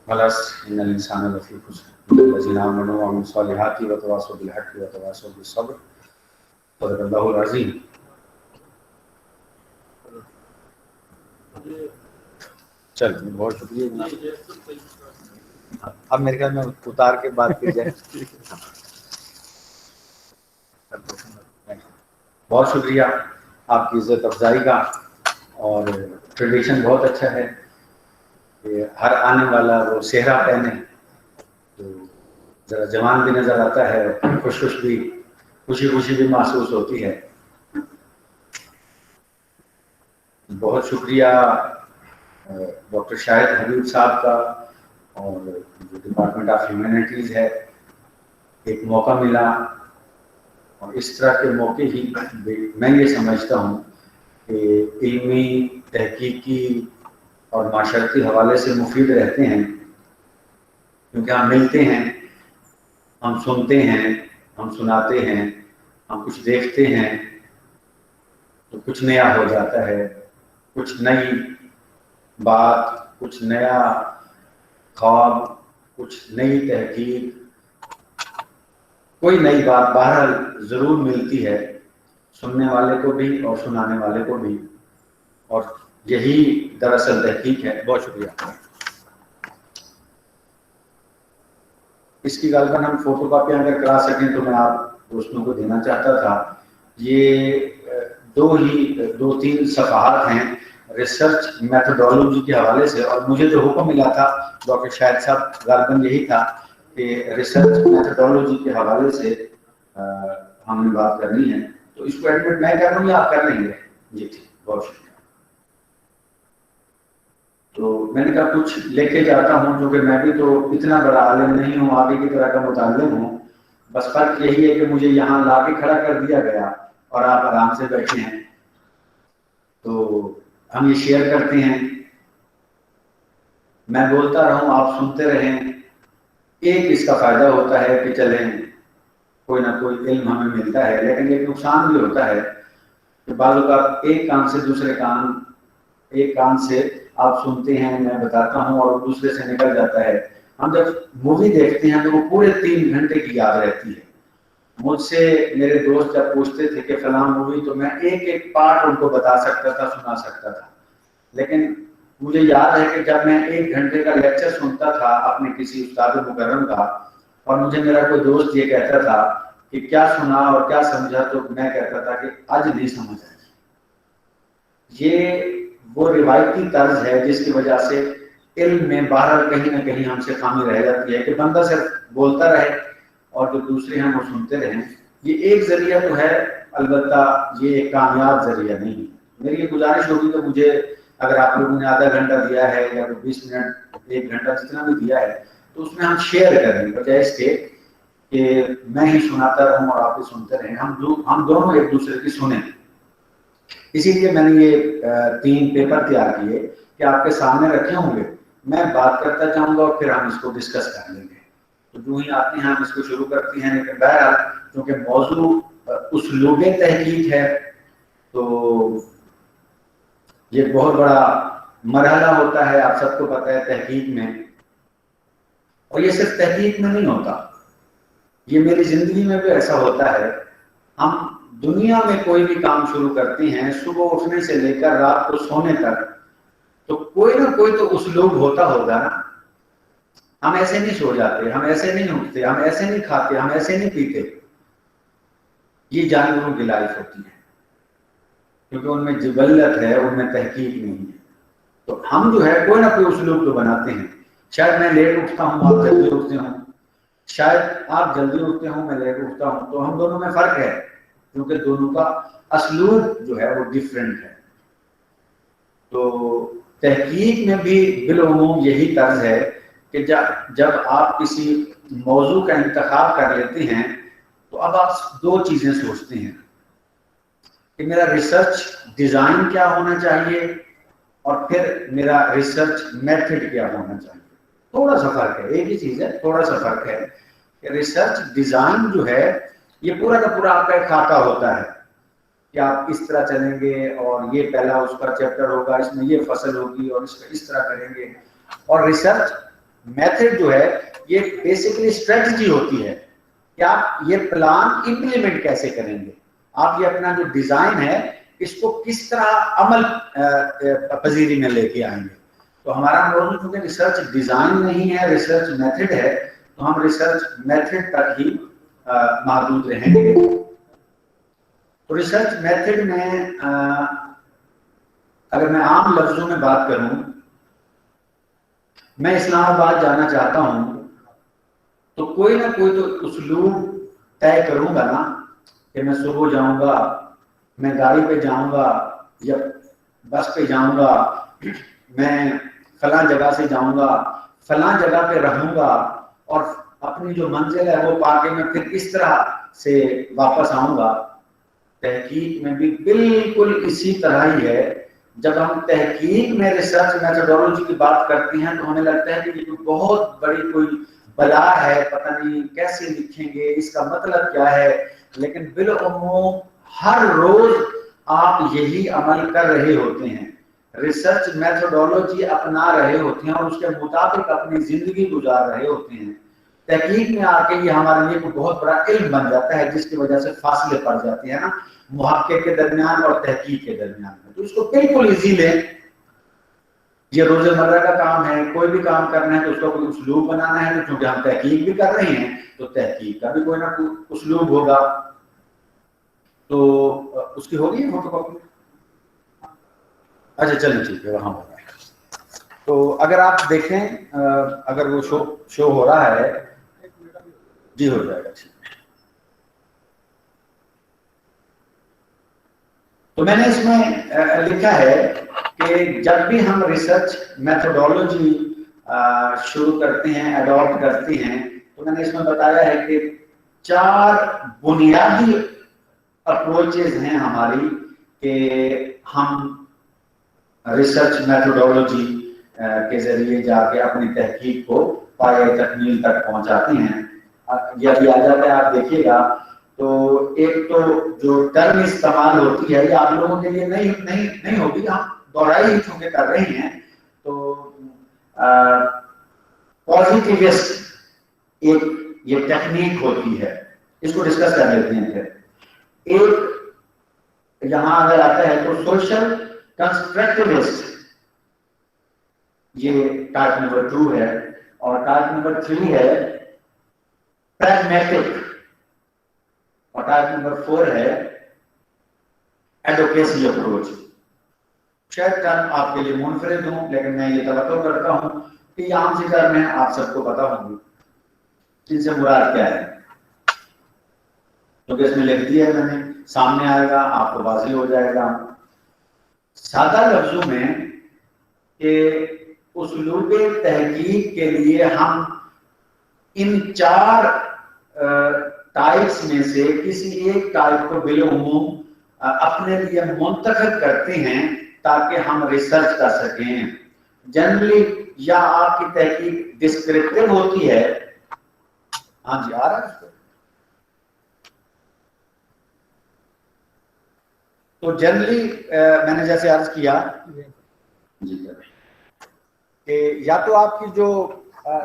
والعصر إن الإنسان لفي خسر إلا الذين آمنوا وعملوا الصالحات وتواصوا بالحق وتواصوا بالصبر صدق الله العظيم. چل بہت شکریہ. اب میرے خیال میں اتار کے بات کی جائے. بہت شکریہ آپ کی عزت افزائی کا. اور ٹریڈیشن بہت اچھا ہے کہ ہر آنے والا وہ صحرا پہنے تو ذرا جوان بھی نظر آتا ہے, خوشی بھی محسوس ہوتی ہے. بہت شکریہ ڈاکٹر شاہد حبیب صاحب کا اور جو ڈپارٹمنٹ آف ہیومینٹیز ہے. ایک موقع ملا اور اس طرح کے موقع ہی میں یہ سمجھتا ہوں کہ علمی, تحقیقی اور معاشرتی حوالے سے مفید رہتے ہیں, کیونکہ ہم ملتے ہیں, ہم سنتے ہیں, ہم سناتے ہیں, ہم کچھ دیکھتے ہیں تو کچھ نیا ہو جاتا ہے, کچھ نئی بات, کچھ نیا خواب, کچھ نئی تحقیق, کوئی نئی بات بہرحال ضرور ملتی ہے سننے والے کو بھی اور سنانے والے کو بھی, اور یہی دراصل تحقیق ہے. بہت شکریہ. اس کی غالباً ہم فوٹو کاپیاں اگر کرا سکیں تو میں آپ دوستوں کو دینا چاہتا تھا. یہ دو تین صفحات ہیں ریسرچ میتھڈالوجی کے حوالے سے, اور مجھے جو حکم ملا تھا ڈاکٹر شاہد صاحب غالباً یہی تھا کہ ریسرچ میتھڈالوجی کے حوالے سے ہم نے بات کرنی ہے. تو اس کو ایڈمٹ میں کر لوں یا آپ کر لیں گے؟ جی ٹھیک, بہت شکریہ. تو میں نے کہا کچھ لے کے جاتا ہوں, کیونکہ میں بھی تو اتنا بڑا عالم نہیں ہوں, آگے کی طرح کا متعلم ہوں. بس فرق یہی ہے کہ مجھے یہاں لا کے کھڑا کر دیا گیا اور آپ آرام سے بیٹھے ہیں, تو ہم یہ شیئر کرتے ہیں. میں بولتا رہوں, آپ سنتے رہیں. ایک اس کا فائدہ ہوتا ہے کہ چلیں کوئی نہ کوئی علم ہمیں ملتا ہے, لیکن ایک نقصان بھی ہوتا ہے کہ بعض اوقات ایک کان سے دوسرے کان, ایک کان سے آپ سنتے ہیں, میں بتاتا ہوں, اور دوسرے سے نکل جاتا ہے. ہم جب مووی دیکھتے ہیں تو وہ پورے 3 گھنٹے کی یاد رہتی ہے. مجھ سے میرے دوست جب پوچھتے تھے کہ فلاں مووی, تو میں ایک پارٹ ان کو بتا سکتا تھا, سنا سکتا تھا. لیکن مجھے یاد ہے کہ جب میں 1 گھنٹے کا لیکچر سنتا تھا اپنے کسی استاد مکرم کا, اور مجھے میرا کوئی دوست یہ کہتا تھا کہ کیا سنا اور کیا سمجھا, تو میں کہتا تھا کہ آج نہیں سمجھ آئی. یہ وہ روایتی طرز ہے جس کی وجہ سے علم میں باہر کہیں نہ کہیں ہم سے خامی رہ جاتی ہے کہ بندہ صرف بولتا رہے اور جو دوسرے ہیں وہ سنتے رہیں. یہ ایک ذریعہ تو ہے, البتہ یہ ایک کامیاب ذریعہ نہیں. میری یہ گزارش ہوگی کہ مجھے اگر آپ لوگوں نے آدھا گھنٹہ دیا ہے یا 20 منٹ, 1 گھنٹہ, جتنا بھی دیا ہے, تو اس میں ہم شیئر کریں بجائے اس کے کہ میں ہی سناتا رہوں اور آپ ہی سنتے رہیں. ہم دونوں ایک دوسرے کی سنیں. اسی لیے میں نے یہ 3 پیپر تیار کیے کہ آپ کے سامنے رکھے ہوں گے. میں بات کرتا جاؤں گا اور پھر ہم اس کو ڈسکس کر لیں گے. تو جو ہی آتے ہیں ہم اس کو شروع کرتے ہیں, لیکن بہرحال کیونکہ موضوع اسلوب تحقیق ہے تو یہ بہت بڑا مرحلہ ہوتا ہے, آپ سب کو پتہ ہے تحقیق میں. اور یہ صرف تحقیق میں نہیں ہوتا, یہ میری زندگی میں بھی ایسا ہوتا ہے. ہم دنیا میں کوئی بھی کام شروع کرتے ہیں, صبح اٹھنے سے لے کر رات کو سونے تک, تو کوئی نہ کوئی تو اسلوب ہوتا ہوگا نا. ہم ایسے نہیں سو جاتے, ہم ایسے نہیں اٹھتے, ہم ایسے نہیں کھاتے, ہم ایسے نہیں پیتے. یہ جانوروں کی لائف ہوتی ہے کیونکہ ان میں جبلت ہے, ان میں تحقیق نہیں ہے. تو ہم جو ہے کوئی نہ کوئی اسلوب تو بناتے ہیں. شاید میں لیٹ اٹھتا ہوں, آپ جلدی اٹھتے ہوں, شاید آپ جلدی اٹھتے ہوں, میں لیٹ اٹھتا ہوں, تو ہم دونوں میں فرق ہے کیونکہ دونوں کا اسلوب جو ہے وہ ڈیفرنٹ ہے. تو تحقیق میں بھی بالعموم یہی طرز ہے کہ جب آپ کسی موضوع کا انتخاب کر لیتے ہیں تو اب آپ 2 چیزیں سوچتے ہیں کہ میرا ریسرچ ڈیزائن کیا ہونا چاہیے اور پھر میرا ریسرچ میتھڈ کیا ہونا چاہیے. تھوڑا سا فرق ہے, ایک ہی چیز ہے, تھوڑا سا فرق ہے کہ ریسرچ ڈیزائن جو ہے یہ پورا کا پورا آپ کا ایک خاکہ ہوتا ہے کہ آپ اس طرح چلیں گے اور یہ پہلا اس کا چیپٹر ہوگا, اس میں یہ فصل ہوگی اور اس کا اس طرح کریں گے. اور ریسرچ میتھڈ جو ہے یہ بیسیکلی اسٹریٹجی ہوتی ہے کہ آپ یہ پلان امپلیمنٹ کیسے کریں گے، آپ یہ اپنا جو ڈیزائن ہے اس کو کس طرح عمل پذیری میں لے کے آئیں گے. تو ہمارا موضوع چونکہ ریسرچ ڈیزائن نہیں ہے، ریسرچ میتھڈ ہے، تو ہم ریسرچ میتھڈ تک ہی محدود رہیں گے. تو ریسرچ میتھڈ میں اگر میں عام لفظوں میں بات کروں، میں اسلام آباد جانا چاہتا ہوں تو کوئی نہ کوئی تو اسلوب طے کروں گا نا کہ میں صبح جاؤں گا، میں گاڑی پہ جاؤں گا یا بس پہ جاؤں گا، میں فلاں جگہ سے جاؤں گا، فلاں جگہ پہ رہوں گا، اور اپنی جو منزل ہے وہ پا کے میں پھر اس طرح سے واپس آؤں گا. تحقیق میں بھی بالکل اسی طرح ہی ہے. جب ہم تحقیق میں ریسرچ میتھڈولوجی کی بات کرتے ہیں تو ہمیں لگتا ہے کہ یہ بہت بڑی کوئی بلا ہے، پتہ نہیں کیسے لکھیں گے، اس کا مطلب کیا ہے. لیکن بالعموم ہر روز آپ یہی عمل کر رہے ہوتے ہیں، ریسرچ میتھڈولوجی اپنا رہے ہوتے ہیں اور اس کے مطابق اپنی زندگی گزار رہے ہوتے ہیں. تحقیق میں آ کے یہ ہمارے لیے بہت بڑا علم بن جاتا ہے، جس کی وجہ سے فاصلے پڑ جاتے ہیں نا محقق کے درمیان اور تحقیق کے درمیان. تو اس کو بالکل ایزی لیں. یہ روزمرہ کا کام ہے، کوئی بھی کام کرنا ہے تو اس کا کوئی اسلوب بنانا ہے. تو چونکہ ہم تحقیق بھی کر رہے ہیں تو تحقیق کا بھی کوئی نہ کوئی اسلوب ہوگا. تو اس کی ہوگی فوٹو کاپی؟ اچھا چلیے ٹھیک ہے، وہاں ہوگا. تو اگر آپ دیکھیں، اگر وہ شو ہو رہا ہے، جی ہو جائے گا ٹھیک. تو میں نے اس میں لکھا ہے کہ جب بھی ہم ریسرچ میتھڈولوجی شروع کرتے ہیں، اڈاپٹ کرتے ہیں، تو میں نے اس میں بتایا ہے کہ 4 بنیادی اپروچز ہیں ہماری کہ ہم ریسرچ میتھڈولوجی کے ذریعے جا کے اپنی تحقیق کو پایہ تکمیل تک پہنچاتے ہیں. یہ ابھی آ جاتا ہے، آپ دیکھیے گا. تو ایک تو جو ٹرم استعمال ہوتی ہے یہ آپ لوگوں کے لیے نہیں ہوگی، ہم دوہرائی ہی چونکہ کر رہے ہیں. تو پازیٹیوسٹ ایک یہ ٹیکنیک ہوتی ہے، اس کو ڈسکس کر لیتے ہیں. پھر ایک یہاں اگر آتا ہے تو سوشل کنسٹرکٹیوسٹ، یہ ٹائپ نمبر 2 ہے. اور ٹائپ نمبر 3 ہے پریگمیٹک، اور ٹائپ نمبر 4 ہے ایڈوکیسی اپروچ. شاید ٹرم آپ کے لیے منفرد ہوں، لیکن میں یہ توقع کرتا ہوں کہ یہ عام سی ٹرم ہے، آپ سب کو پتا ہوگی ان سے مراد کیا ہے. کیونکہ اس میں لکھ دیا ہے میں نے، سامنے آئے گا آپ کو واضح ہو جائے گا. سادہ لفظوں میں کہ اسلوب تحقیق کے لیے ہم ان 4 ٹائپس میں سے کسی ایک ٹائپ کو بالعموم اپنے لیے منتخب کرتے ہیں تاکہ ہم ریسرچ کر سکیں. جنرلی یا آپ کی تحقیق ڈسکرپٹیو ہوتی ہے. ہاں جی آ رہا ہے. تو جنرلی میں نے جیسے عرض کیا کہ یا تو آپ کی جو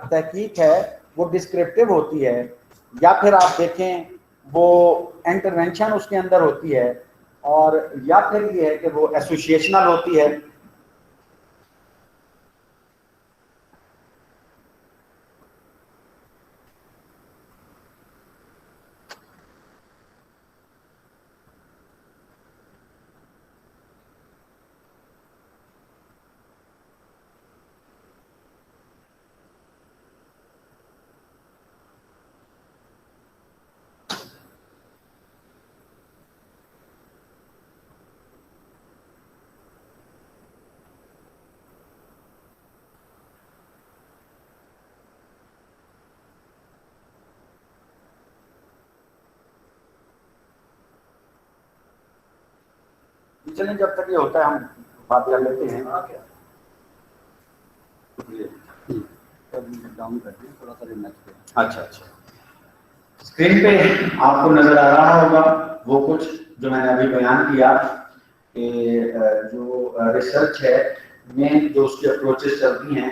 تحقیق ہے وہ ڈسکرپٹیو ہوتی ہے، یا پھر آپ دیکھیں وہ انٹرونشن اس کے اندر ہوتی ہے، اور یا پھر یہ ہے کہ وہ ایسوسیشنل ہوتی ہے. چلیں جب تک یہ ہوتا ہے ہم بات کر لیتے ہیں. اچھا اسکرین پہ آپ کو نظر آ رہا ہوگا وہ کچھ جو میں نے ابھی بیان کیا کہ جو ریسرچ ہے مین جو اس کی اپروچز چلتی ہیں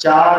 4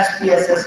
SPSS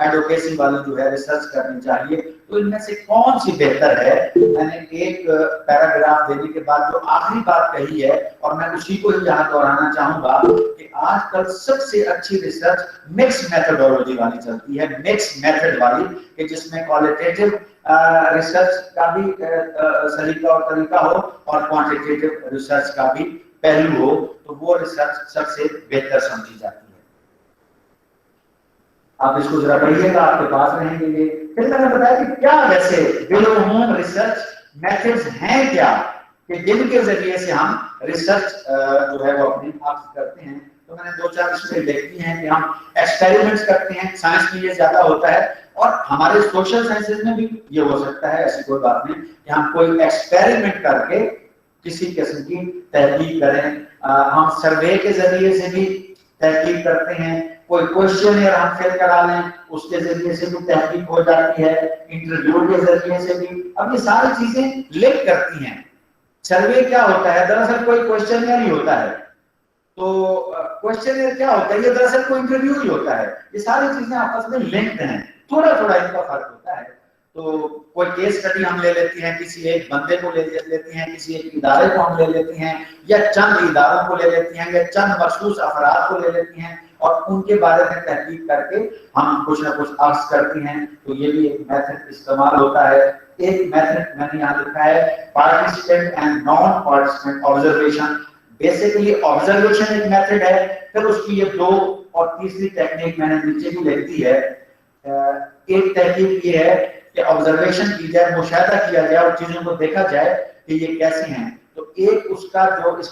ایڈوکیسی والی جو ہے ریسرچ کرنی چاہیے. تو ان میں سے کون سی بہتر ہے؟ میں نے ایک پیراگراف دینے کے بعد جو آخری بات کہی ہے اور میں اسی کو ہی یہاں دہرانا چاہوں گا کہ آج کل سب سے اچھی ریسرچ مکس میتھڈولوجی والی چلتی ہے, مکس میتھڈ والی, کہ جس میں کوالٹیٹیو ریسرچ کا بھی سلیقہ اور طریقہ ہو اور کوانٹیٹیو ریسرچ کا بھی پہلو ہو, تو وہ ریسرچ سب سے بہتر سمجھی جاتی ہے. آپ اس کو ذرا پڑھیے گا, آپ کے پاس رہیں گے یہ. پھر میں نے بتایا کہ کیا ویسے بالعموم ریسرچ میتھڈز ہیں کیا کہ جن کے ذریعے سے ہم ریسرچ جو ہے وہ اپنی آپ کرتے ہیں. تو میں نے 2-4 اس میں دیکھتی ہیں کہ ہم ایکسپیریمنٹس کرتے ہیں, سائنس میں یہ زیادہ ہوتا ہے اور ہمارے سوشل سائنسز میں بھی یہ ہو سکتا ہے, ایسی کوئی بات نہیں کہ ہم کوئی ایکسپیریمنٹ کر کے کسی قسم کی تحقیق کریں. ہم سروے کے ذریعے سے بھی تحقیق کرتے ہیں, کوئی کوشچنر ہم فل کرا لیں اس کے ذریعے سے بھی تحقیق ہو جاتی ہے, انٹرویو کے ذریعے سے بھی. اب یہ ساری چیزیں لنک کرتی ہیں. سروے کیا ہوتا ہے؟ دراصل کوئی کوشچنر ہی ہوتا ہے. تو کوشچنر کیا ہوتا ہے؟ یہ دراصل کوئی انٹرویو ہی ہوتا ہے. یہ ساری چیزیں آپس میں لنکڈ ہیں, تھوڑا تھوڑا ان کا فرق ہوتا ہے. تو کوئی کیس اسٹڈی ہم لے لیتے ہیں, کسی ایک بندے کو لے لیتے ہیں, کسی ایک ادارے کو ہم لے لیتے ہیں, یا چند اداروں کو لے لیتے ہیں, یا چند مخصوص افراد کو لے لیتے ہیں اور ان کے بارے میں تحقیق کر کے ہم کچھ نہ کچھ عرض کرتے ہیں. تو یہ بھی ایک میتھڈ استعمال ہوتا ہے. ایک میتھڈ میں نے یہاں لکھا ہے participant and non participant observation. Basically observation ایک میتھڈ ہے, پھر اس کی یہ 2 اور تیسری ٹیکنیک میں نے نیچے بھی لکھ دی ہے. ایک تحقیق یہ ہے کہ آبزرویشن کی جائے, مشاہدہ کیا جائے اور چیزوں کو دیکھا جائے کہ یہ کیسی ہیں. تو ایک اس کا جو اس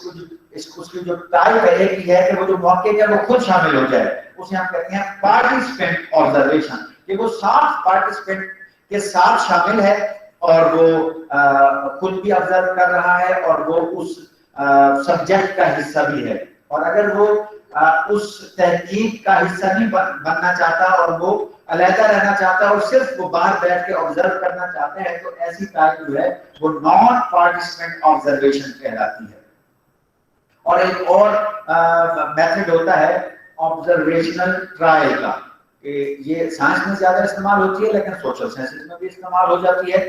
کی جو ٹائپ ہے ایک یہ ہے کہ وہ جو موقع ہے وہ خود شامل ہو جائے, اسے ہم کہتے ہیں پارٹیسپینٹ آبزرویشن, کہ وہ 60 پارٹیسپینٹ کے ساتھ شامل ہے اور وہ خود بھی آبزرو کر رہا ہے اور وہ اس سبجیکٹ کا حصہ بھی ہے. اور اگر وہ اس تحقیق کا حصہ نہیں بننا چاہتا اور وہ علیحدہ رہنا چاہتا ہے اور صرف وہ باہر بیٹھ کے آبزرو کرنا چاہتا ہے, تو ایسی ٹائپ جو ہے وہ نان پارٹیسپینٹ آبزرویشن کہلاتی ہے. اور ایک اور میتھڈ ہوتا ہے آبزرویشنل ٹرائل کا, کہ یہ سائنس میں زیادہ استعمال ہوتی ہے لیکن سوشل سائنسز میں بھی استعمال ہو جاتی ہے.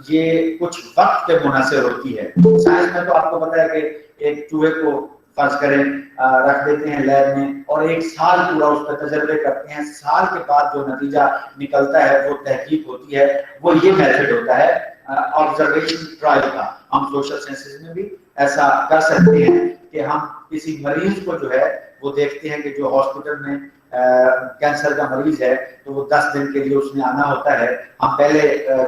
یہ کچھ وقت کے منحصر ہوتی ہے. سائنس میں تو آپ کو پتا ہے کہ ایک چوہے کو فرض کریں رکھ دیتے ہیں لیب میں اور 1 سال پورا اس پہ تجربے کرتے ہیں, سال کے بعد جو نتیجہ نکلتا ہے وہ تحقیق ہوتی ہے. وہ یہ میتھڈ ہوتا ہے آبزرویشن ٹرائل کا. ہم سوشل سائنسز میں بھی ایسا کر سکتے ہیں کہ ہم کسی مریض کو جو ہے وہ دیکھتے ہیں کہ جو ہاسپٹل میں کینسر کا مریض ہے تو وہ 10 دن کے لیے اس نے آنا ہوتا ہے. ہم پہلے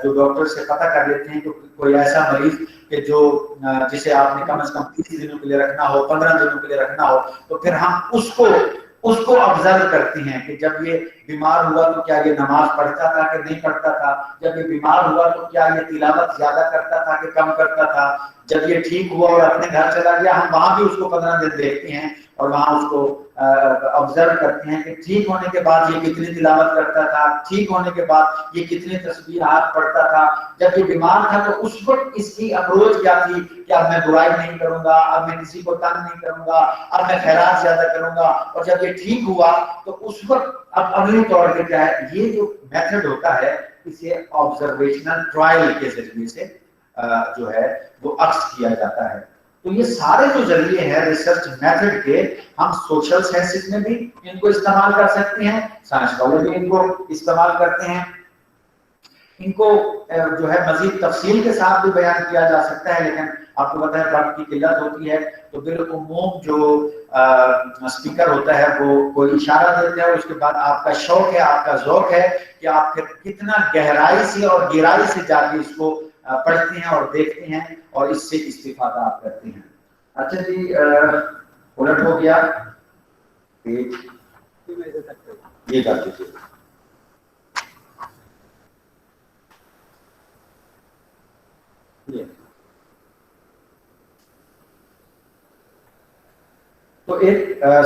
جو ڈاکٹر سے پتہ کر لیتے ہیں کہ کوئی ایسا مریض کہ جو جسے آپ نے کم از کم 30 دنوں کے لیے رکھنا ہو, 15 دنوں کے لیے رکھنا ہو, تو پھر ہم اس کو آبزرو کرتے ہیں کہ جب یہ بیمار ہوا تو کیا یہ نماز پڑھتا تھا کہ نہیں پڑھتا تھا, جب یہ بیمار ہوا تو کیا یہ تلاوت زیادہ کرتا تھا کہ کم کرتا تھا, جب یہ ٹھیک ہوا اور اپنے گھر چلا گیا ہم وہاں بھی اس کو 15 دن دیکھتے ہیں اور وہاں اس کو آبزرو کرتے ہیں کہ ٹھیک ہونے کے بعد یہ کتنی تلاوت کرتا تھا, ٹھیک ہونے کے بعد یہ کتنی تسبیحات پڑھتا تھا. جب یہ بیمار تھا تو اس وقت اس کی اپروچ کیا تھی کہ اب میں برائی نہیں کروں گا, اب میں کسی کو تنگ نہیں کروں گا, اب میں خیرات زیادہ کروں گا. اور جب یہ ٹھیک ہوا تو اس وقت اب عملی طور پہ کیا ہے, یہ جو میتھڈ ہوتا ہے اسے آبزرویشنل ٹرائل کے ذریعے سے جو ہے وہ عکس کیا جاتا ہے. تو یہ سارے جو ذریعے ہیں ریسرچ میتھڈ کے, ہم سوشل سائنسز میں بھی ان کو استعمال کر سکتے ہیں, سائنس والے بھی ان کو استعمال کرتے ہیں. ان کو جو ہے مزید تفصیل کے ساتھ بھی بیان کیا جا سکتا ہے, لیکن آپ کو پتہ ہے وقت کی قلت ہوتی ہے. تو بالعموم جو اسپیکر ہوتا ہے وہ کوئی اشارہ دیتا ہے, اس کے بعد آپ کا شوق ہے, آپ کا ذوق ہے کہ آپ کتنا گہرائی سے اور گہرائی سے جا کے اس کو پڑھتے ہیں اور دیکھتے ہیں اور اس سے استفادہ آپ کرتے ہیں. اچھا جی, الٹ ہو گیا, یہ کر دیجیے. تو ایک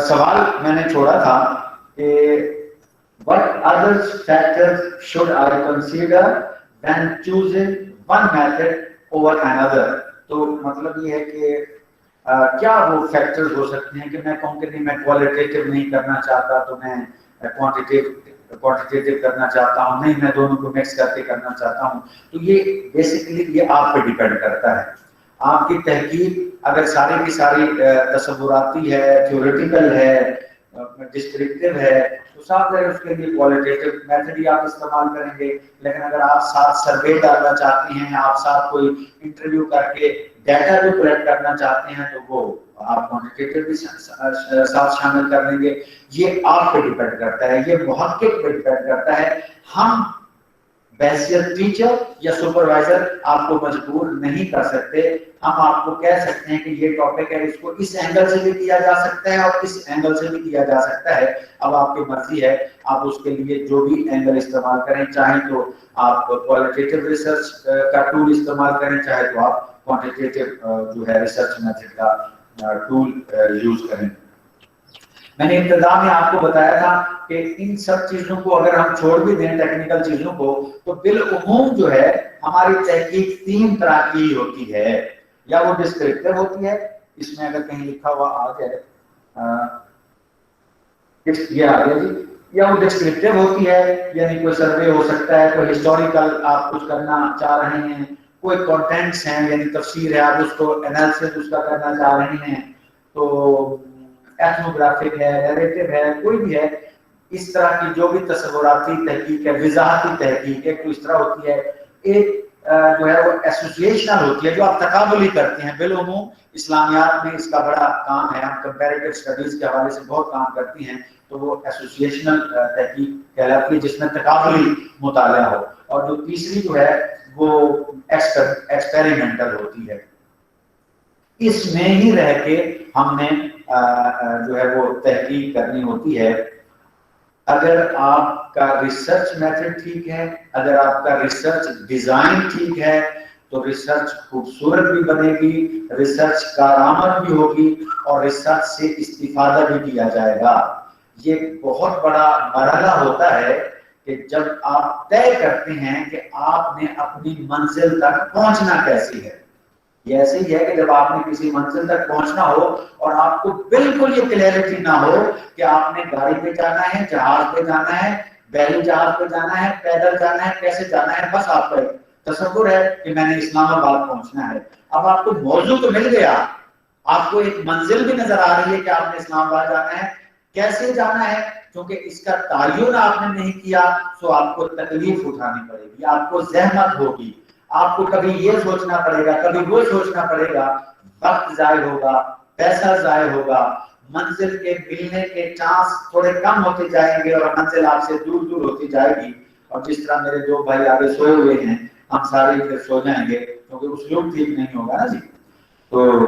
سوال میں نے چھوڑا تھا کہ what other factors should I consider when choosing one method over another. تو مطلب یہ ہے کہ کیا وہ فیکٹرز ہو سکتے ہیں کہ میں کہوں کہ نہیں میں کوالٹیٹیو نہیں کرنا چاہتا تو میں کوانٹیٹیو کوانٹیٹیو کرنا چاہتا ہوں, نہیں میں دونوں کو مکس کر کے کرنا چاہتا ہوں. تو یہ بیسیکلی یہ آپ پہ ڈیپینڈ کرتا ہے. آپ کی تحقیق اگر ساری کی ساری تصوراتی ہے, تھیوریٹیکل ہے, ڈسکرپٹیو ہے, تو صاف ہے اس کے لیے کوالٹیٹیو میتھڈ ہی آپ استعمال کریں گے. لیکن اگر آپ ساتھ سروے ڈالنا چاہتے ہیں, آپ ساتھ کوئی انٹرویو کر کے ڈیٹا جو کلیکٹ کرنا چاہتے ہیں, تو وہ آپ کوانٹیٹیو بھی ساتھ شامل کر لیں گے. یہ آپ پہ ڈیپینڈ کرتا ہے, یہ محقق پہ ڈیپینڈ کرتا ہے. ہم بحیثیت ٹیچر یا سپروائزر آپ کو مجبور نہیں کر سکتے. ہم آپ کو کہہ سکتے ہیں کہ یہ ٹاپک ہے, اس کو اس اینگل سے بھی کیا جا سکتا ہے اور اس اینگل سے بھی کیا جا سکتا ہے. اب آپ کی مرضی ہے, آپ اس کے لیے جو بھی اینگل استعمال کریں, چاہیں تو آپ کوالٹیٹیو ریسرچ کا ٹول استعمال کریں, چاہے تو آپ کوانٹیٹیو جو ہے ریسرچ میتھڈ کا ٹول یوز کریں. میں نے ابتدا میں آپ کو بتایا تھا کہ ان سب چیزوں کو اگر ہم چھوڑ بھی دیں, ٹیکنیکل چیزوں کو, تو بالعموم جو ہے ہماری تحقیق 3 طرح کی ہوتی ہے. یا وہ ڈسکرپٹیو ہوتی ہے, اس میں اگر کہیں لکھا ہوا آ جائے, یہ آ گیا جی, یا وہ ڈسکرپٹیو ہوتی ہے, یعنی کوئی سروے ہو سکتا ہے, کوئی ہسٹوریکل آپ کچھ کرنا چاہ رہے ہیں, کوئی کنٹینٹس ہیں یعنی تفسیر ہے, آپ اس کو انالیسس اس کا کرنا چاہ رہے ہیں, تو ایتھنوگرافک ہے, نیریٹو ہے, کوئی بھی ہے. اس طرح کی جو بھی تصوراتی تحقیق ہے, وضاحتی تحقیق ہے, تو اس طرح ہوتی ہے. ایک جو ہے وہ ایسوسیشنل ہوتی ہے, جو آپ تقابلی کرتے ہیں. بالعموم اسلامیات میں اس کا بڑا کام ہے, ہم کمپیریٹیو اسٹڈیز کے حوالے سے بہت کام کرتی ہیں, تو وہ ایسوسیشنل تحقیق کہلاتی ہے, جس میں تقابلی مطالعہ ہو. اور جو تیسری جو ہے وہ ایکسپیریمنٹل ہوتی ہے. اس میں ہی رہ کے ہم نے جو ہے وہ تحقیق کرنی ہوتی ہے. اگر آپ کا ریسرچ میتھڈ ٹھیک ہے, اگر آپ کا ریسرچ ڈیزائن ٹھیک ہے, تو ریسرچ خوبصورت بھی بنے گی, ریسرچ کارآمد بھی ہوگی, اور ریسرچ سے استفادہ بھی کیا جائے گا. یہ بہت بڑا مرحلہ ہوتا ہے کہ جب آپ طے کرتے ہیں کہ آپ نے اپنی منزل تک پہنچنا کیسی ہے. یہ ایسے ہی ہے کہ جب آپ نے کسی منزل تک پہنچنا ہو اور آپ کو بالکل یہ کلیئرٹی نہ ہو کہ آپ نے گاڑی پہ جانا ہے, جہاز پہ جانا ہے, بحری جہاز پہ جانا ہے, پیدل جانا ہے, کیسے جانا ہے, بس آپ کا تصور ہے کہ میں نے اسلام آباد پہنچنا ہے. اب آپ کو موضوع تو مل گیا, آپ کو ایک منزل بھی نظر آ رہی ہے کہ آپ نے اسلام آباد جانا ہے, کیسے جانا ہے, کیونکہ اس کا تعین آپ نے نہیں کیا, تو آپ کو تکلیف اٹھانی پڑے گی, آپ کو زحمت ہوگی, آپ کو کبھی یہ سوچنا پڑے گا, کبھی وہ سوچنا پڑے گا, وقت ضائع ہوگا, پیسہ ضائع ہوگا, منزل کے ملنے کے چانس تھوڑے کم ہوتے جائیں گے, اور منزل آپ سے دور دور ہوتی جائے گی. اور جس طرح میرے 2 بھائی آگے سوئے ہوئے ہیں, ہم سارے پھر سو جائیں گے, کیونکہ اسلوب ٹھیک نہیں ہوگا نا جی. تو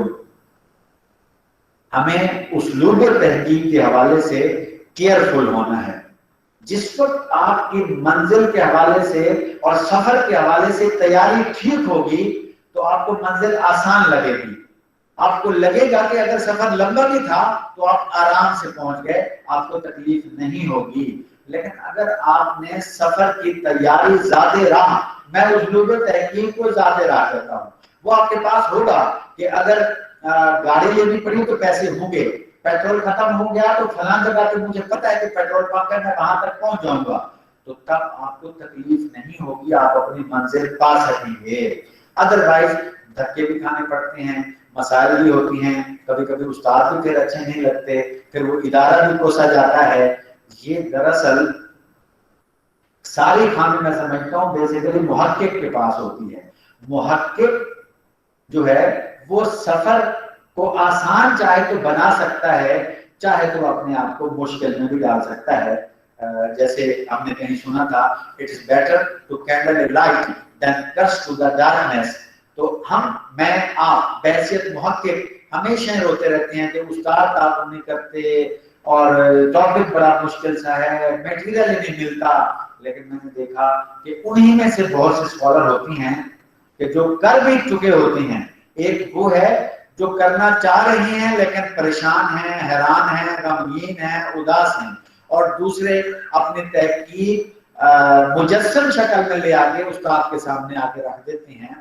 ہمیں اسلوب تحقیق کے حوالے سے کیئرفل ہونا ہے. جس وقت آپ کی منزل کے حوالے سے اور سفر کے حوالے سے تیاری ٹھیک ہوگی, تو آپ کو منزل آسان لگے گی. آپ کو لگے گا کہ اگر سفر لمبا بھی تھا تو آپ آرام سے پہنچ گئے, آپ کو تکلیف نہیں ہوگی. لیکن اگر آپ نے سفر کی تیاری زیادہ راہ, میں اسلوب تحقیق کو زیادہ راہ کہتا ہوں, وہ آپ کے پاس ہوگا کہ اگر گاڑی لینی پڑی تو پیسے ہوں گے, پیٹرول ختم ہو گیا تو فلاں جگہ تو مجھے پتا ہے کہ پیٹرول پمپ ہے, میں وہاں تک پہنچ جاؤں گا, تو تب آپ کو تکلیف نہیں ہوگی, آپ اپنی منزل پا سکیں گے. ادروائز دھکے بھی کھانے پڑتے ہیں, مسائل بھی ہوتی ہیں, کبھی کبھی استاد بھی پھر اچھے نہیں لگتے, پھر وہ ادارہ بھی کوسا جاتا ہے. یہ دراصل ساری خامی میں سمجھتا ہوں بیسیکلی محقق کے پاس ہوتی ہے. محقق جو ہے وہ سفر کو آسان چاہے تو بنا سکتا ہے, چاہے تو اپنے آپ کو مشکل میں بھی ڈال سکتا ہے. جیسے ہم نے کہیں سنا تھا, it is better to kindle a light than curse to the darkness. تو میں آپ بحیثیت محقق ہمیشہ روتے رہتے ہیں کہ استاد تعاون نہیں کرتے اور ٹاپک بڑا مشکل سا ہے, میٹیریل ہی نہیں ملتا. لیکن میں نے دیکھا کہ انہی میں سے بہت سے اسکالر ہوتی ہیں کہ جو کر بھی چکے ہوتے ہیں. ایک وہ ہے جو کرنا چاہ رہی ہیں لیکن پریشان ہیں, حیران ہیں, غمگین ہیں, اداس ہیں, اور دوسرے اپنی تحقیق مجسم شکل میں لے آ کے استاد کے سامنے آ کے رکھ دیتے ہیں.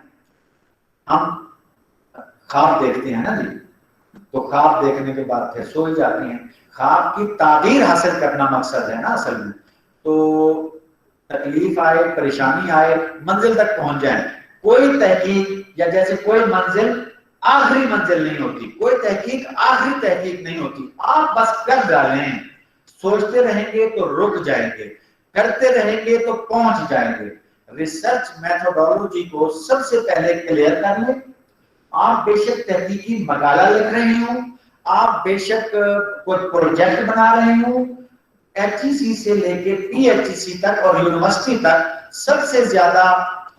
ہم خواب دیکھتے ہیں نا جی, تو خواب دیکھنے کے بعد پھر سو جاتے ہیں. خواب کی تعبیر حاصل کرنا مقصد ہے نا اصل میں. تو تکلیف آئے، پریشانی آئے، منزل تک پہنچ جائیں. کوئی تحقیق یا جیسے کوئی منزل آخری منزل نہیں ہوتی، کوئی تحقیق آخری تحقیق نہیں ہوتی. آپ بس کر ڈالیں، سوچتے رہیں گے تو رک جائیں گے، کرتے رہیں گے تو پہنچ جائیں گے. ریسرچ میتھڈولوجی کو سب سے پہلے کلیئر کر لیں. آپ بے شک تحقیقی مقالہ لکھ رہے ہوں، آپ بے شک کوئی پروجیکٹ بنا رہے ہوں، ایچ ای سی سے لے کے پی ایچ ای سی تک اور یونیورسٹی تک سب سے زیادہ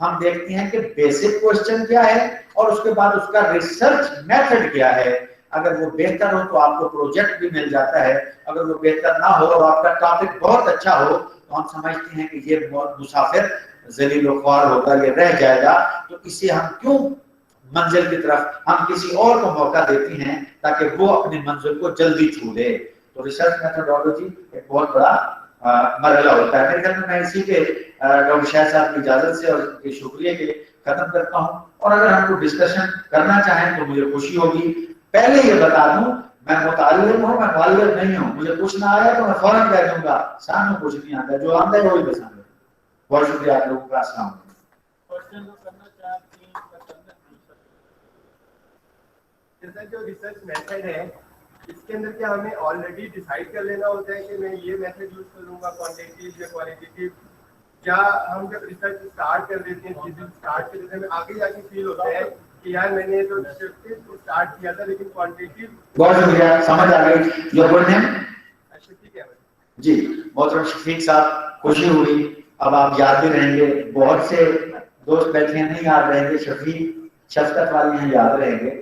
ہم دیکھتے ہیں کہ بیسک کوشچن کیا ہے اور اس کے بعد اس کا ریسرچ میتھڈ کیا ہے. اگر وہ بہتر ہو تو آپ کو پروجیکٹ بھی مل جاتا ہے، اگر وہ بہتر نہ ہو اور آپ کا ٹاپک بہت اچھا ہو تو ہم سمجھتے ہیں کہ یہ بہت مسافر ذلیل و خوار ہوگا، یہ رہ جائے گا، تو اسے ہم کیوں منزل کی طرف ہم کسی اور کو موقع دیتے ہیں تاکہ وہ اپنی منزل کو جلدی چھو لے. تو ریسرچ میتھڈولوجی ایک بہت بڑا مرحلہ ہوتا ہے. میرے خیال میں اسی پہ ڈاکٹر شاہ صاحب کی اجازت سے اور کے شکریہ کے ختم کرتا ہوں. اور اگر ہم کو ڈسکشن کرنا چاہیں تو مجھے خوشی ہوگی. پہلے یہ بتا دوں میں متعلم ہوں، میں معلم نہیں ہوں. مجھے کچھ نہ آیا تو میں فوراً کہہ دوں گا سامنے کچھ نہیں آتا، جو آتا ہے وہی بسان. بہت شکریہ آپ لوگوں کا. السلام علیکم. جو ریسرچ میتھڈ ہے اس کے اندر کیا ہمیں آلریڈی ڈیسائیڈ کر لینا ہوتا ہے کہ میں یہ میتھڈ یوز کروں گا کوانٹیٹیو یا کوالٹیٹیو، یا ہم جب ریسرچ اسٹارٹ کر دیتے ہیں چیزیں اسٹارٹ کر دیتے ہیں آگے جا کے فیل ہوتا ہے کہ یار میں نے تو اسٹارٹ کیا تھا لیکن کوانٹیٹیو. بہت شکریہ، سمجھ آ گئی. جو بولنے اچھا ٹھیک ہے جی. محترم شفیق صاحب خوشی ہوئی، اب آپ یاد بھی رہیں گے. بہت سے دوست بیٹھے ہیں نہیں یاد رہیں گے، شفیق شفقت والے ہیں یاد رہیں گے.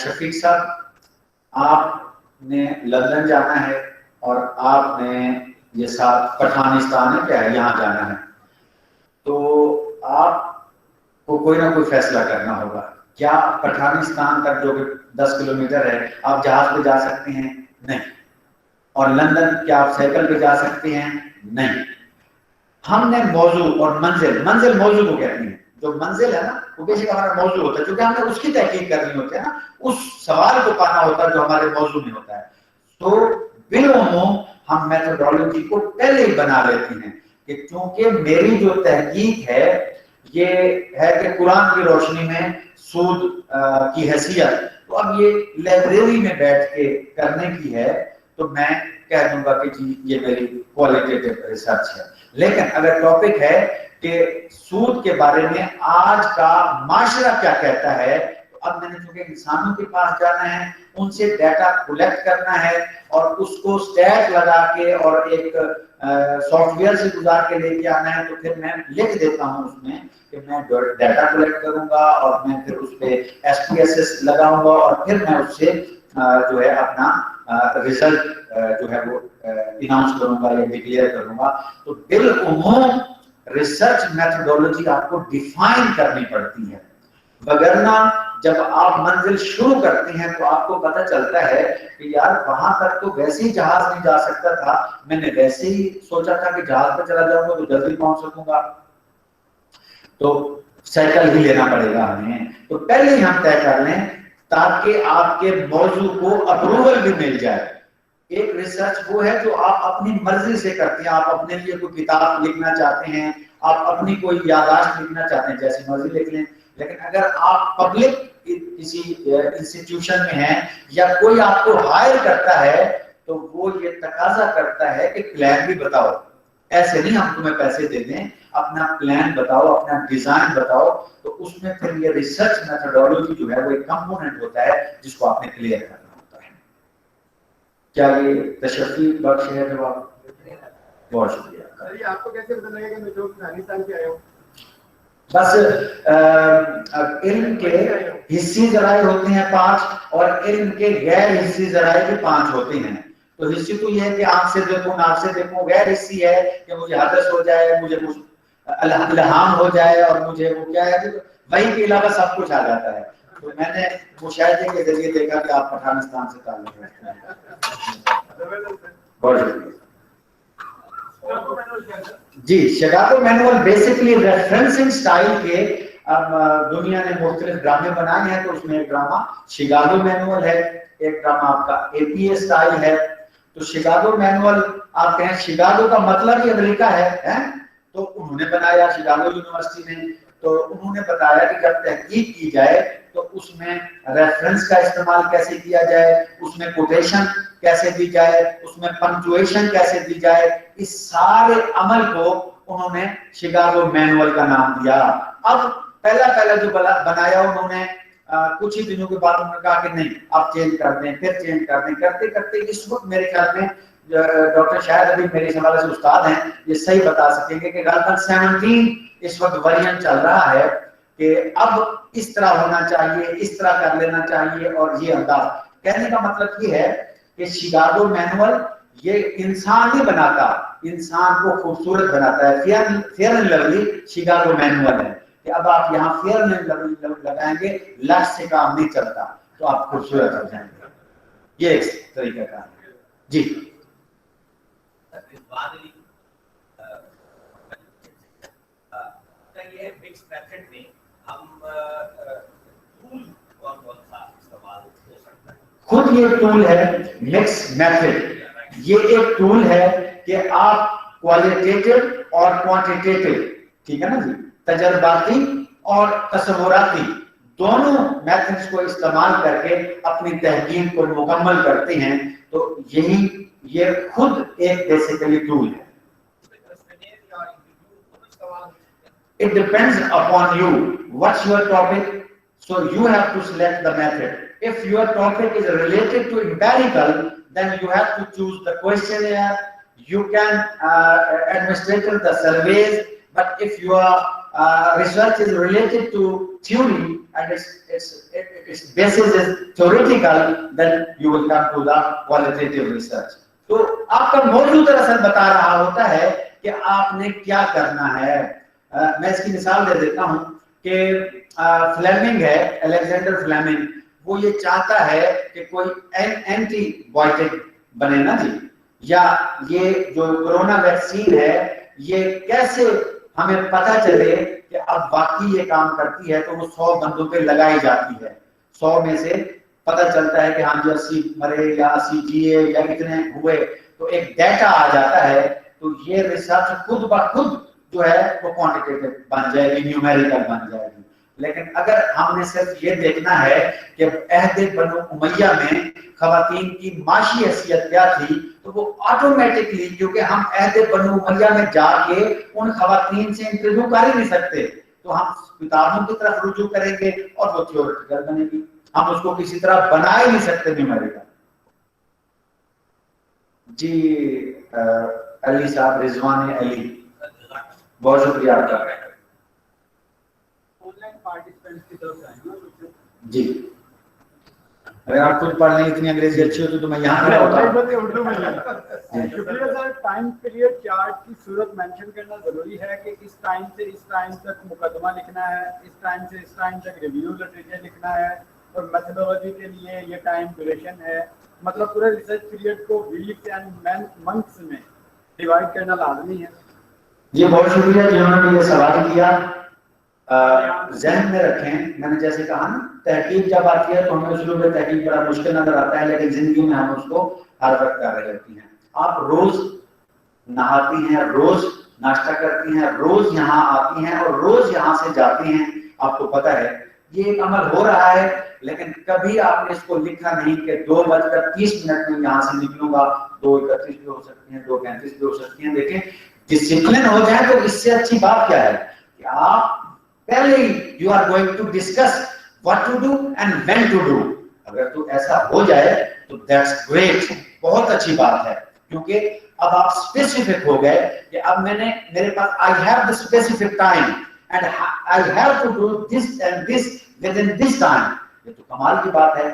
شفیق صاحب آپ نے لندن جانا ہے اور آپ نے یہ ساتھ پٹھانستان ہے کیا ہے یہاں جانا ہے، تو آپ کو کوئی نہ کوئی فیصلہ کرنا ہوگا. کیا پٹھانستان تک جو کہ 10 کلومیٹر ہے آپ جہاز پہ جا سکتے ہیں؟ نہیں. اور لندن کیا آپ سائیکل پہ جا سکتے ہیں؟ نہیں. ہم نے موضوع اور منزل موضوع کو کہتے ہیں. جو منزل ہے نا وہ بیسک ہمارا موضوع ہوتا ہے، کیونکہ ہم نے اس کی تحقیق کرنی ہوتی ہے نا، اس سوال کو پانا ہوتا ہے جو ہمارے موضوع میں ہوتا ہے. تو بالعموم ہم میتھڈولوجی کو پہلے ہی بنا لیتے ہیں کہ چونکہ میری جو تحقیق ہے یہ ہے کہ قرآن کی روشنی میں سود کی حیثیت، تو اب یہ لائبریری میں بیٹھ کے کرنے کی ہے تو میں کہہ دوں گا کہ جی یہ میری کوالٹیٹیو ریسرچ ہے. لیکن اگر ٹاپک ہے کہ سود کے بارے میں آج کا معاشرہ کیا کہتا ہے، تو اب میں نے چونکہ انسانوں کے پاس جانا ہے، ان سے ڈیٹا کلیکٹ کرنا ہے اور اس کو اسٹیٹ لگا کے اور ایک سافٹ ویئر سے گزار کے لے کے آنا ہے، تو پھر میں لکھ دیتا ہوں اس میں کہ میں ڈیٹا کلیکٹ کروں گا اور میں پھر اس پہ ایس پی ایس ایس لگاؤں گا اور پھر میں اس سے جو ہے اپنا ریزلٹ جو ہے وہ اناؤنس کروں گا یا ڈکلیئر کروں گا. تو بالعموم ریسرچ میتھڈولوجی آپ کو ڈیفائن کرنی پڑتی ہے، وگرنہ جب آپ منزل شروع کرتے ہیں تو آپ کو پتہ چلتا ہے کہ یار وہاں تک تو ویسے ہی جہاز نہیں جا سکتا تھا، میں نے ویسے ہی سوچا تھا کہ جہاز پہ چلا جاؤں گا تو جلدی پہنچ سکوں گا، تو سائیکل ہی لینا پڑے گا ہمیں. تو پہلے ہی ہم طے کر لیں تاکہ آپ کے موضوع کو اپروول بھی مل جائے. ایک ریسرچ وہ ہے جو آپ اپنی مرضی سے کرتے ہیں، آپ اپنے لیے کوئی کتاب لکھنا چاہتے ہیں، آپ اپنی کوئی یادداشت لکھنا چاہتے ہیں، جیسے مرضی لکھ لیں. لیکن اگر آپ پبلک کسی انسٹیٹیوشن میں ہیں یا کوئی آپ کو ہائر کرتا ہے تو وہ یہ تقاضا کرتا ہے کہ پلان بھی بتاؤ. ایسے نہیں ہم تمہیں پیسے دے دیں، اپنا پلان بتاؤ، اپنا ڈیزائن بتاؤ. تو اس میں پھر یہ ریسرچ میتھڈولوجی جو ہے وہ ایک کمپوننٹ ہوتا ہے جس کو آپ نے کلیئر کرنا ہوتا ہے. کیا یہ تشریفی بخش ہے جواب؟ بہت شکریہ. آپ کو کیسے پتہ لگے کہ میں جو پاکستان سے آیا ہوں؟ بس علم کے حصی ذرائع ہوتے ہیں 5 اور علم کے غیر حصی ذرائع بھی 5 ہوتے ہیں. تو حصی تو یہ ہے کہ آنکھ سے دیکھوں، ناک سے دیکھوں. غیر حصی ہے کہ مجھے حدث ہو جائے، مجھے الہام ہو جائے اور مجھے وہ کیا ہے وہی کے علاوہ سب کچھ آ جاتا ہے. تو میں نے مشاہدے کے ذریعے دیکھا کہ آپ پٹھانستان سے تعلق رکھتے ہیں. بہت شکریہ. جی Chicago manual basically referencing style کے اب دنیا نے مختلف ڈرامے بنائے ہیں، تو اس میں ایک ڈرامہ شکاگو مینول ہے، ایک ڈرامہ آپ کا اے پی اے سٹائل ہے. تو شکاگو مینول آپ کہیں شکاگو کا مطلب ہی امریکہ ہے تو انہوں نے بنایا شکاگو یونیورسٹی نے. تو انہوں نے بتایا کہ جب تحقیق کی جائے تو اس میں ریفرنس کا استعمال کیسے کیا جائے, اس میں کوٹیشن کیسے دی جائے, اس میں پنکچویشن کیسے دی جائے, اس سارے عمل کو انہوں نے شکاگو مینول کا نام دیا. اب پہلا جو بنایا انہوں نے کچھ ہی دنوں کے بعد انہوں نے کہا کہ نہیں آپ چینج کر دیں, پھر چینج کر دیں, کرتے کرتے اس وقت میرے خیال میں ڈاکٹر شاید ابھی میرے حوالے سے استاد ہیں, یہ صحیح بتا سکیں گے کہ غالباً 17 اس وقت ورژن چل رہا ہے کہ اب اس طرح ہونا چاہیے, اس طرح کر لینا چاہیے. اور یہ انداز کہنے کا مطلب یہ ہے کہ شکاگو مینول یہ انسان نہیں بناتا, انسان کو خوبصورت بناتا ہے. Fair and lovely Chicago manual ہے کہ اب آپ یہاں فیئر اینڈ لولی لگائیں گے, لفظ سے کام نہیں چلتا تو آپ خوبصورت ہو جائیں گے. یہ ایک طریقہ کار ہے. جی یہ مکس میتھڈ میں ہم ٹول کون کون سا استعمال ہو سکتا ہے؟ خود یہ ٹول ہے مکس میتھڈ, یہ ایک ٹول ہے کہ آپ کوالیٹیٹیو اور کوانٹیٹیو, ٹھیک ہے نا جی, تجرباتی اور تصوراتی دونوں میتھڈز کو استعمال کر کے اپنی تحقیق کو مکمل کرتے ہیں. تو یہ خود ایک بیسیکلی ٹول ہے. It depends upon you. What's your topic? So you have to select the method. If your topic is related to empirical, then you have to choose the questionnaire. You can administer the surveys. But if your research is related to theory and its basis is theoretical, then you will come to the qualitative research. تو آپ کا موضوع دراصل بتا رہا ہوتا ہے کہ آپ نے کیا کرنا ہے. میں اس کی مثال دے دیتا ہوں کہ فلیمنگ ہے, الیگزینڈر فلیمنگ, وہ یہ چاہتا ہے کہ کوئی اینٹی بایوٹک بنے نا جی, یا یہ جو کرونا ویکسین ہے یہ کیسے ہمیں پتہ چلے کہ اب واقعی یہ کام کرتی ہے. تو وہ 100 بندوں پہ لگائی جاتی ہے, 100 میں سے پتہ چلتا ہے کہ ہاں جی 80 مرے یا 80 جیے یا اتنے ہوئے, تو ایک ڈیٹا آ جاتا ہے. تو یہ ریسرچ خود بخود جو ہے وہ کوانٹیٹیو بن جائے گی, نیومیریکل بن جائے گی. لیکن اگر ہم نے صرف یہ دیکھنا ہے کہ عہد بنو امیہ میں خواتین کی معاشی حیثیت کیا تھی, تو وہ آٹومیٹکلی, کیونکہ ہم عہد بنو امیہ میں جا کے ان خواتین سے انٹرویو کر ہی نہیں سکتے, تو ہم کتابوں کی طرف رجوع کریں گے اور وہ تھیوریٹیکل بنے گی. ہم اس کو کسی طرح بنا ہی نہیں سکتے نیومیریکل. جی علی صاحب, رضوان علی, بہت شکریہ آپ کا. جی اگر آپ خود پڑھ لیں اتنی انگریزی اچھی ہوتی تو میں یہاں کھڑا ہوتا. شکریہ سر. ٹائم پیریڈ چارٹ کی صورت مینشن کرنا ضروری ہے کہ اس ٹائم سے اس ٹائم تک مقدمہ لکھنا ہے, اس ٹائم سے اس ٹائم تک ریویو لٹریچر لکھنا ہے, اور میتھڈولوجی کے لیے یہ ٹائم ڈیوریشن ہے. مطلب پورے ریسرچ پیریڈ کو ویکس اینڈ منتھس میں ڈیوائڈ کرنا لازمی ہے. یہ بہت شکریہ جنہوں نے یہ سوال کیا. ذہن میں رکھیں, میں نے جیسے کہا نا, تحقیق جب آتی ہے تو ہمیں شروع میں تحقیق بڑا مشکل نظر آتا ہے, لیکن زندگی میں ہم اس کو ہر وقت کر رہے ہوتی ہیں. آپ روز نہاتی ہیں, روز ناشتہ کرتی ہیں, روز یہاں آتی ہیں اور روز یہاں سے جاتی ہیں. آپ کو پتہ ہے یہ ایک عمل ہو رہا ہے, لیکن کبھی آپ نے اس کو لکھا نہیں کہ 2:30 میں یہاں سے نکلوں گا. 2:31 بھی ہو سکتی ہیں, 2:35 بھی ہو سکتی ہیں. دیکھیں ڈسپلن ہو جائے تو اس سے اچھی بات کیا ہے کہ آپ پہلے ہی you are going to discuss what to do and when to do. اگر تو ایسا ہو جائے تو دیٹس گریٹ, بہت اچھی بات ہے, کیونکہ اب آپ اسپیسیفک ہو گئے کہ اب میرے پاس I have the specific time and I have to do this and this with in this time. یہ تو کمال کی بات ہے.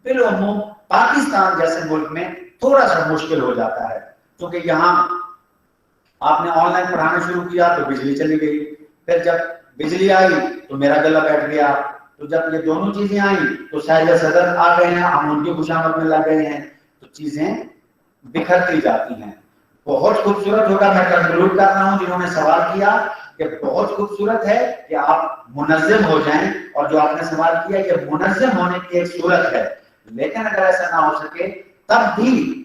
بالعموم پاکستان جیسے ملک میں تھوڑا سا مشکل ہو جاتا ہے, کیونکہ یہاں آپ نے آن لائن پڑھانا شروع کیا تو بجلی چلی گئی, پھر جب بجلی آئی تو میرا گلا بیٹھ گیا, تو جب یہ دونوں چیزیں آئیں تو صاحب صدر آ گئے ہیں, ہم ان کی خوشامد میں لگ گئے ہیں, تو چیزیں بکھرتی جاتی ہیں. بہت خوبصورت ہوگا, میں کنکلوڈ کر رہا ہوں جنہوں نے سوال کیا, کہ بہت خوبصورت ہے کہ آپ منظم ہو جائیں, اور جو آپ نے سوال کیا کہ منظم ہونے کی ایک صورت ہے, لیکن اگر ایسا نہ ہو سکے تب بھی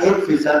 1%,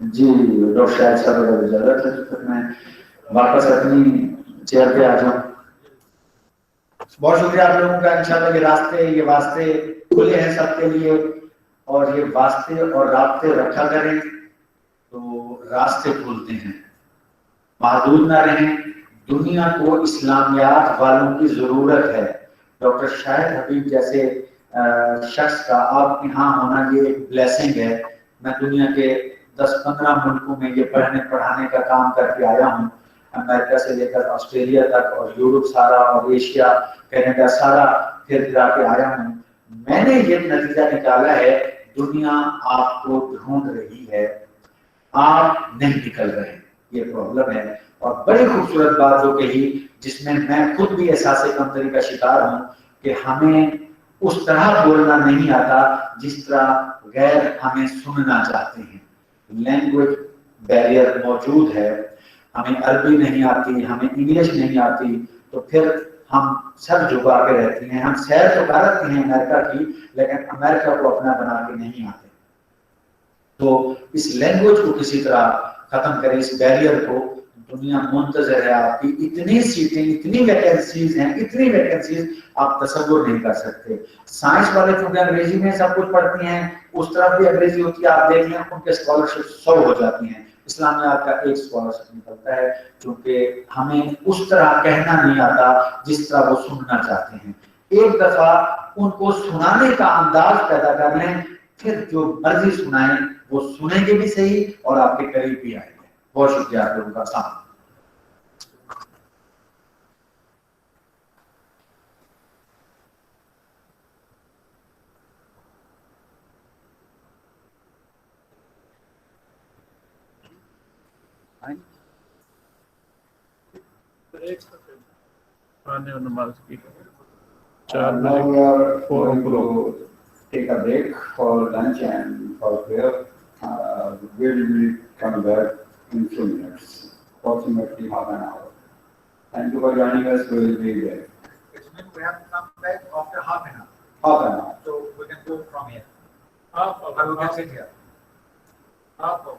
جی ڈاکٹر شاہد صاحب اگر اجازت ہے تو پھر میں واپس اپنی چیئر پہ آ جاؤں. بہت شکریہ آپ لوگوں کا. انشاءاللہ یہ واسطے کھلے ہیں سب کے لیے, اور یہ واسطے اور رابطے رکھا کریں تو راستے کھلتے ہیں. محدود نہ رہیں. دنیا کو اسلامیات والوں کی ضرورت ہے. ڈاکٹر شاہد حبیب جیسے شخص کا آپ کے ہاں ہونا یہ ایک بلیسنگ ہے. میں دنیا کے 10-15 ملکوں میں یہ پڑھانے کا کام کر کے آیا ہوں, امریکہ سے لے کر آسٹریلیا تک, اور یورپ سارا, اور ایشیا کینیڈا سارا پھر پھرا کے آیا ہوں. میں نے یہ نتیجہ نکالا ہے, دنیا آپ کو ڈھونڈ رہی ہے, آپ نہیں نکل رہے. یہ پرابلم ہے. اور بڑی خوبصورت بات جو کہی, جس میں خود بھی احساس کمتری کا شکار ہوں, کہ ہمیں اس طرح بولنا نہیں آتا جس طرح غیر ہمیں سننا چاہتے ہیں. لینگویج بیریئر موجود ہے. ہمیں عربی نہیں آتی, ہمیں انگلش نہیں آتی, تو پھر ہم سر جھکا کے رہتے ہیں. ہم سیر تو کرتے ہیں امریکہ کی, لیکن امریکہ کو اپنا بنا کے نہیں آتے. تو اس لینگویج کو کسی طرح ختم کریں, اس بیریئر کو. دنیا منتظر ہے آپ کی. اتنی سیٹیں, اتنی ویکینسیز ہیں, اتنی ویکینسیز آپ تصور نہیں کر سکتے. سائنس والے چونکہ انگریزی میں سب کچھ پڑھتی ہیں, اس طرح بھی انگریزی ہوتی ہے. آپ دیکھ لیں ان کے اسکالرشپ 100 ہو جاتی ہیں. اسلامیات کا ایک اسکالرشپ نکلتا ہے, کیونکہ ہمیں اس طرح کہنا نہیں آتا جس طرح وہ سننا چاہتے ہیں. ایک دفعہ ان کو سنانے کا انداز پیدا کر لیں, پھر جو مرضی سنائیں وہ سنیں گے بھی صحیح, اور آپ کے قریب بھی آئیں گے. بہت شکریہ آپ لوگوں کا. سلام. نماز کی Now we are going to take a break for lunch and for prayer. We will come back in few minutes, approximately half an hour. Thank you for joining us. We will be there. Which means we have to come back after half an hour. Half an hour. So we can go from here. half Or we can sit here. hour.